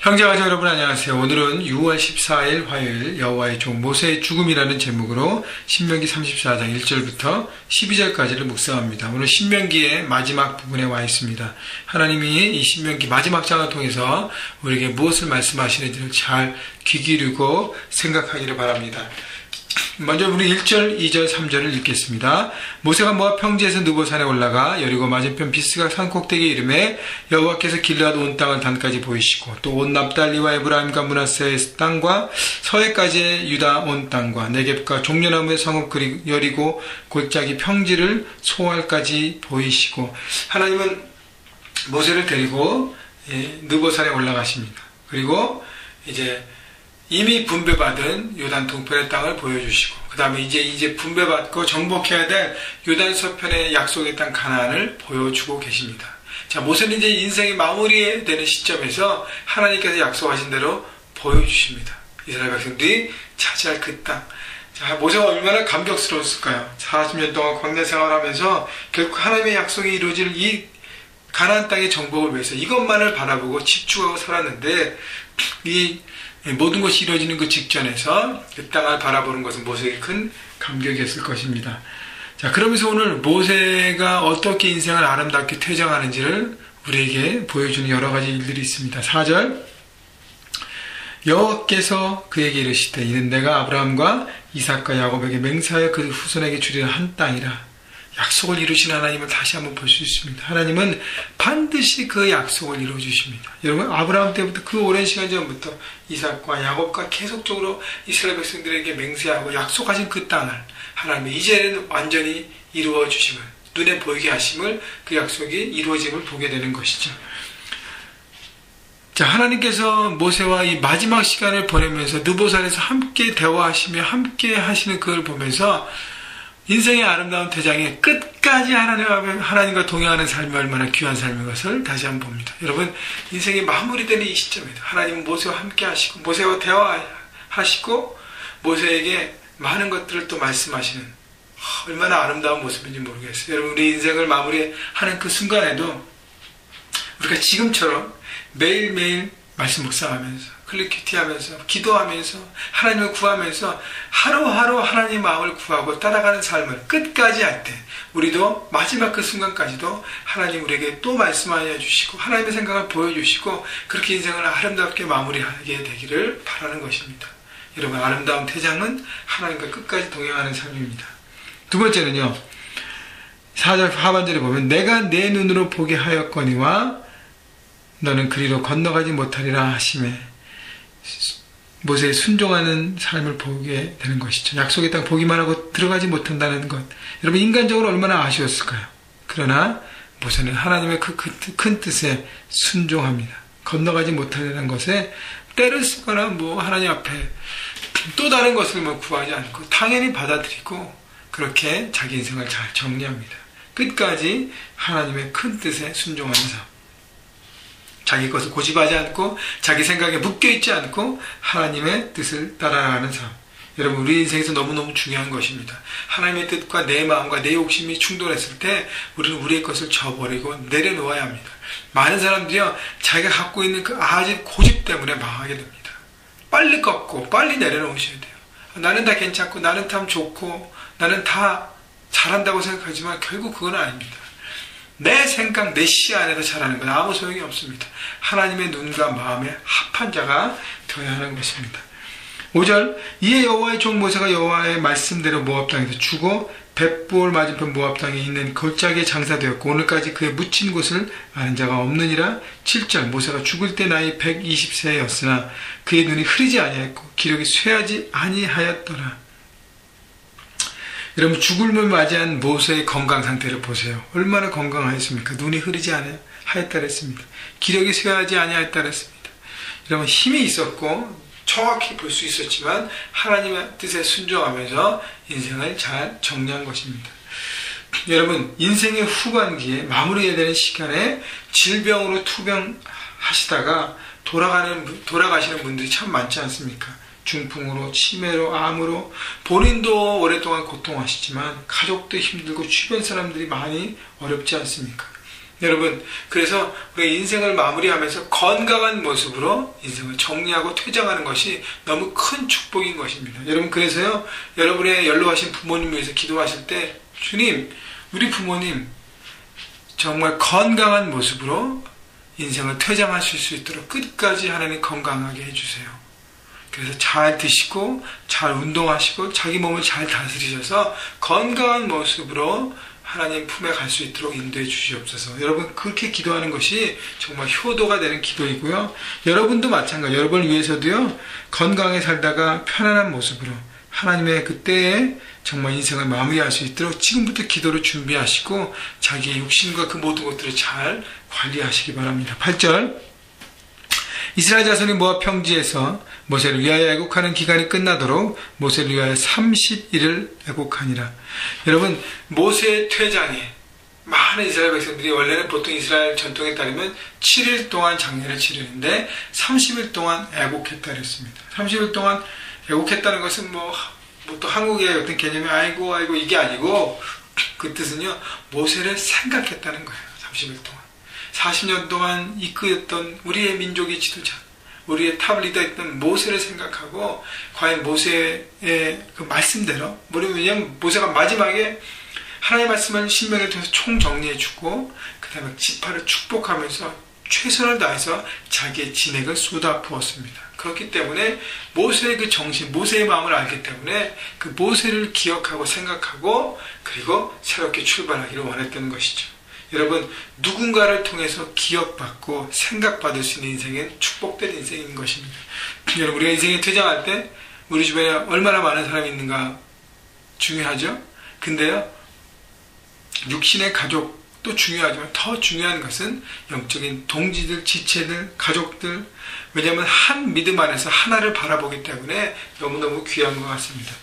형제가족 여러분 안녕하세요. 오늘은 6월 14일 화요일 여호와의 종 모세의 죽음이라는 제목으로 신명기 34장 1절부터 12절까지를 묵상합니다. 오늘 신명기의 마지막 부분에 와 있습니다. 하나님이 이 신명기 마지막 장을 통해서 우리에게 무엇을 말씀하시는지를 잘 귀 기울이고 생각하기를 바랍니다. 먼저 우리 1절, 2절, 3절을 읽겠습니다. 모세가 모압 평지에서 느보산에 올라가 여리고 맞은편 비스가 산 꼭대기에 이르매 여호와께서 길르앗 온 땅을 단까지 보이시고 또 온 납달리와 에브라임과 므낫세의 땅과 서해까지의 유다 온 땅과 네겝과 종려나무의 성읍 여리고 골짜기 평지를 소알까지 보이시고 하나님은 모세를 데리고 느보산에 올라가십니다. 그리고 이제 이미 분배받은 요단 동편의 땅을 보여주시고 그 다음에 이제 분배받고 정복해야 될 요단 서편의 약속의 땅 가나안을 보여주고 계십니다. 자, 모세는 이제 인생의 마무리되는 시점에서 하나님께서 약속하신 대로 보여주십니다. 이스라엘 백성들이 차지할 그 땅. 자, 모세가 얼마나 감격스러웠을까요? 40년 동안 광야 생활하면서 결국 하나님의 약속이 이루어질 이 가나안 땅의 정복을 위해서 이것만을 바라보고 집중하고 살았는데 이 모든 것이 이루어지는 그 직전에서 그 땅을 바라보는 것은 모세에게 큰 감격이었을 것입니다. 자, 그러면서 오늘 모세가 어떻게 인생을 아름답게 퇴장하는지를 우리에게 보여주는 여러 가지 일들이 있습니다. 4절 여호와께서 그에게 이르시되 이는 내가 아브라함과 이삭과 야곱에게 맹세하여 그 후손에게 주리는 한 땅이라. 약속을 이루신 하나님을 다시 한번 볼 수 있습니다. 하나님은 반드시 그 약속을 이루어주십니다. 여러분, 아브라함 때부터 그 오랜 시간 전부터 이삭과 야곱과 계속적으로 이스라엘 백성들에게 맹세하고 약속하신 그 땅을 하나님이 이제는 완전히 이루어주심을, 눈에 보이게 하심을, 그 약속이 이루어짐을 보게 되는 것이죠. 자, 하나님께서 모세와 이 마지막 시간을 보내면서 느보산에서 함께 대화하시며 함께 하시는 그걸 보면서 인생의 아름다운 퇴장에 끝까지 하나님과 동행하는 삶이 얼마나 귀한 삶인 것을 다시 한번 봅니다. 여러분, 인생이 마무리되는 이 시점에도 하나님은 모세와 함께 하시고 모세와 대화하시고 모세에게 많은 것들을 또 말씀하시는 얼마나 아름다운 모습인지 모르겠어요. 여러분, 우리 인생을 마무리하는 그 순간에도 우리가 지금처럼 매일매일 말씀 묵상하면서 클릭큐티하면서 기도하면서 하나님을 구하면서 하루하루 하나님 마음을 구하고 따라가는 삶을 끝까지 할 때 우리도 마지막 그 순간까지도 하나님 우리에게 또 말씀하여 주시고 하나님의 생각을 보여주시고 그렇게 인생을 아름답게 마무리하게 되기를 바라는 것입니다. 여러분, 아름다운 퇴장은 하나님과 끝까지 동행하는 삶입니다. 두 번째는요, 4절 하반절에 보면 내가 내 눈으로 보게 하였거니와 너는 그리로 건너가지 못하리라 하시매 모세의 순종하는 삶을 보게 되는 것이죠. 약속의 땅 보기만 하고 들어가지 못한다는 것. 여러분, 인간적으로 얼마나 아쉬웠을까요? 그러나 모세는 하나님의 그 큰 뜻에 순종합니다. 건너가지 못하려는 것에 때를 쓰거나 하나님 앞에 또 다른 것을 구하지 않고 당연히 받아들이고 그렇게 자기 인생을 잘 정리합니다. 끝까지 하나님의 큰 뜻에 순종하는 삶. 자기 것을 고집하지 않고 자기 생각에 묶여있지 않고 하나님의 뜻을 따라가는 삶. 여러분, 우리 인생에서 너무너무 중요한 것입니다. 하나님의 뜻과 내 마음과 내 욕심이 충돌했을 때 우리는 우리의 것을 저버리고 내려놓아야 합니다. 많은 사람들이요, 자기가 갖고 있는 그 아주 고집 때문에 망하게 됩니다. 빨리 꺾고 빨리 내려놓으셔야 돼요. 나는 다 괜찮고 나는 참 좋고 나는 다 잘한다고 생각하지만 결국 그건 아닙니다. 내 생각, 내 시야 안에서 잘하는 건 아무 소용이 없습니다. 하나님의 눈과 마음에 합한 자가 되어야 하는 것입니다. 5절 이에 여호와의 종 모세가 여호와의 말씀대로 모압 땅에서 죽어 벳부올 맞은편 모압 땅에 있는 골짜기에 장사되었고 오늘까지 그의 묻힌 곳을 아는 자가 없느니라. 7절 모세가 죽을 때 나이 120세였으나 그의 눈이 흐리지 아니하였고 기력이 쇠하지 아니하였더라. 여러분, 죽음을 맞이한 모세의 건강 상태를 보세요. 얼마나 건강하였습니까? 눈이 흐리지 아니하였다 그랬습니다. 기력이 쇠하지 아니하였다 그랬습니다. 여러분, 힘이 있었고 정확히 볼 수 있었지만 하나님의 뜻에 순종하면서 인생을 잘 정리한 것입니다. 여러분, 인생의 후반기에 마무리해야 되는 시간에 질병으로 투병하시다가 돌아가시는 분들이 참 많지 않습니까? 중풍으로, 치매로, 암으로 본인도 오랫동안 고통하시지만 가족도 힘들고 주변 사람들이 많이 어렵지 않습니까? 여러분, 그래서 우리가 인생을 마무리하면서 건강한 모습으로 인생을 정리하고 퇴장하는 것이 너무 큰 축복인 것입니다. 여러분, 그래서요, 여러분의 연로하신 부모님 위해서 기도하실 때, 주님, 우리 부모님 정말 건강한 모습으로 인생을 퇴장하실 수 있도록 끝까지 하나님 건강하게 해주세요. 그래서 잘 드시고 잘 운동하시고 자기 몸을 잘 다스리셔서 건강한 모습으로 하나님 품에 갈 수 있도록 인도해 주시옵소서. 여러분, 그렇게 기도하는 것이 정말 효도가 되는 기도이고요. 여러분도 마찬가지, 여러분을 위해서도요, 건강하게 살다가 편안한 모습으로 하나님의 그때에 정말 인생을 마무리할 수 있도록 지금부터 기도를 준비하시고 자기의 육신과 그 모든 것들을 잘 관리하시기 바랍니다. 8절, 이스라엘 자손이 모압 평지에서 모세를 위하여 애곡하는 기간이 끝나도록 모세를 위하여 30일을 애곡하니라. 여러분, 모세의 퇴장에 많은 이스라엘 백성들이 원래는 보통 이스라엘 전통에 따르면 7일 동안 장례를 치르는데 30일 동안 애곡했다 그랬습니다. 30일 동안 애곡했다는 것은 또 한국의 어떤 개념이 아이고 이게 아니고, 그 뜻은요, 모세를 생각했다는 거예요. 30일 동안 40년 동안 이끌었던 우리의 민족의 지도자, 우리의 탑 리더였던 모세를 생각하고 과연 모세의 그 말씀대로, 왜냐하면 모세가 마지막에 하나님의 말씀을 신명을 통해서 총정리해주고 그 다음에 지파를 축복하면서 최선을 다해서 자기의 진액을 쏟아 부었습니다. 그렇기 때문에 모세의 그 정신, 모세의 마음을 알기 때문에 그 모세를 기억하고 생각하고 그리고 새롭게 출발하기를 원했던 것이죠. 여러분, 누군가를 통해서 기억받고 생각받을 수 있는 인생은 축복된 인생인 것입니다. 여러분, 우리가 인생에 퇴장할 때 우리 주변에 얼마나 많은 사람이 있는가 중요하죠. 근데요, 육신의 가족도 중요하지만 더 중요한 것은 영적인 동지들, 지체들, 가족들, 왜냐하면 한 믿음 안에서 하나를 바라보기 때문에 너무너무 귀한 것 같습니다.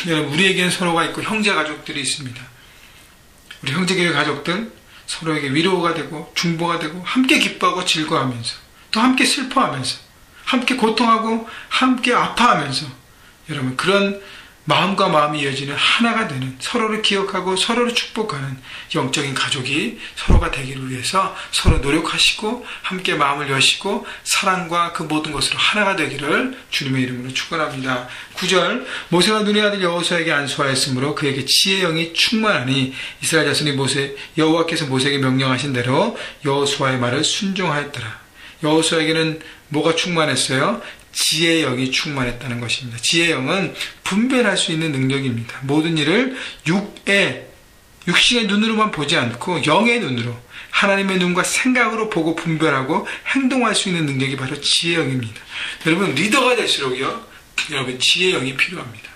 여러분, 우리에게는 서로가 있고 형제 가족들이 있습니다. 우리 형제교회 가족들 서로에게 위로가 되고 중보가 되고 함께 기뻐하고 즐거워하면서 또 함께 슬퍼하면서 함께 고통하고 함께 아파하면서 여러분, 그런 마음과 마음이 이어지는 하나가 되는, 서로를 기억하고 서로를 축복하는 영적인 가족이 서로가 되기를 위해서 서로 노력하시고 함께 마음을 여시고 사랑과 그 모든 것으로 하나가 되기를 주님의 이름으로 축원합니다. 9절, 모세가 눈의 아들 여호수아에게 안수하였으므로 그에게 지혜의 영이 충만하니 이스라엘 자손이 여호와께서 모세에게 명령하신 대로 여호수아의 말을 순종하였더라. 여호수아에게는 뭐가 충만했어요? 지혜의 영이 충만했다는 것입니다. 지혜의 영은 분별할 수 있는 능력입니다. 모든 일을 육신의 눈으로만 보지 않고 영의 눈으로, 하나님의 눈과 생각으로 보고 분별하고 행동할 수 있는 능력이 바로 지혜의 영입니다. 여러분, 리더가 될수록요, 여러분, 지혜의 영이 필요합니다.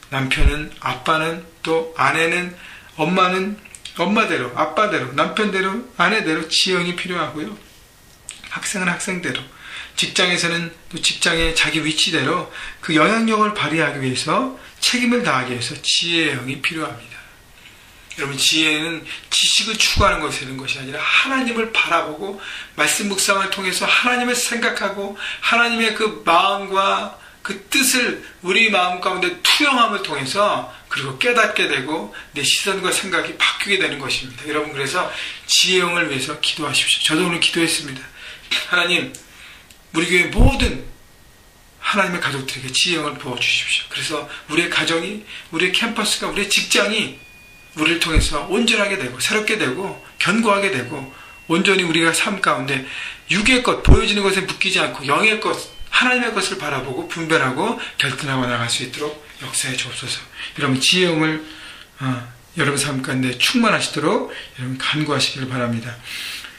남편은, 아빠는, 또 아내는, 엄마는 엄마대로, 아빠대로, 남편대로, 아내대로 지혜의 영이 필요하고요. 학생은 학생대로, 직장에서는 또 직장의 자기 위치대로 그 영향력을 발휘하기 위해서, 책임을 다하기 위해서 지혜의 영이 필요합니다. 여러분, 지혜는 지식을 추구하는 것이 되는 것이 아니라 하나님을 바라보고 말씀 묵상을 통해서 하나님을 생각하고 하나님의 그 마음과 그 뜻을 우리 마음 가운데 투영함을 통해서 그리고 깨닫게 되고 내 시선과 생각이 바뀌게 되는 것입니다. 여러분, 그래서 지혜의 영을 위해서 기도하십시오. 저도 오늘 기도했습니다. 하나님, 우리 교회 모든 하나님의 가족들에게 지혜의 영을 부어주십시오. 그래서 우리의 가정이, 우리의 캠퍼스가, 우리의 직장이 우리를 통해서 온전하게 되고 새롭게 되고 견고하게 되고 온전히 우리가 삶 가운데 육의 것, 보여지는 것에 묶이지 않고 영의 것, 하나님의 것을 바라보고 분별하고 결단하고 나갈 수 있도록 역사해 주옵소서. 여러분, 지혜의 영을 여러분 삶 가운데 충만하시도록 여러분 간구하시기를 바랍니다.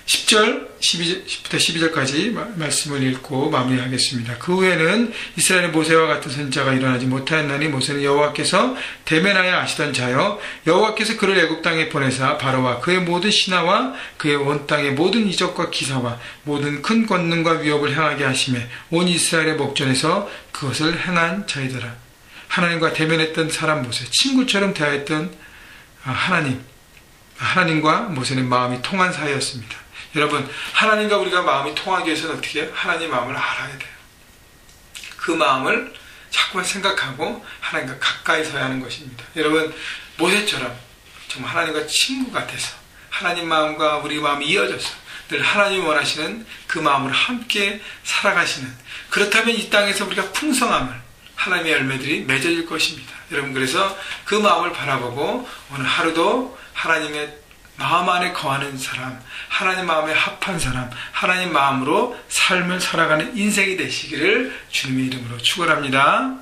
10절, 10부터 12절까지 말씀을 읽고 마무리하겠습니다. 그 후에는 이스라엘의 모세와 같은 선지자가 일어나지 못하였나니 모세는 여호와께서 대면하여 아시던 자여 여호와께서 그를 애굽 땅에 보내사 바로와 그의 모든 신하와 그의 온 땅의 모든 이적과 기사와 모든 큰 권능과 위협을 행하게 하시매 온 이스라엘의 목전에서 그것을 행한 자이더라. 하나님과 대면했던 사람 모세, 친구처럼 대하였던 하나님과 모세는 마음이 통한 사이였습니다. 여러분, 하나님과 우리가 마음이 통하기 위해서는 어떻게 해요? 하나님 마음을 알아야 돼요. 그 마음을 자꾸만 생각하고 하나님과 가까이 서야 하는 것입니다. 여러분, 모세처럼 정말 하나님과 친구 같아서 하나님 마음과 우리 마음이 이어져서 늘 하나님이 원하시는 그 마음으로 함께 살아가시는, 그렇다면 이 땅에서 우리가 풍성함을, 하나님의 열매들이 맺어질 것입니다. 여러분, 그래서 그 마음을 바라보고 오늘 하루도 하나님의 마음 안에 거하는 사람, 하나님 마음에 합한 사람, 하나님 마음으로 삶을 살아가는 인생이 되시기를 주님의 이름으로 축원합니다.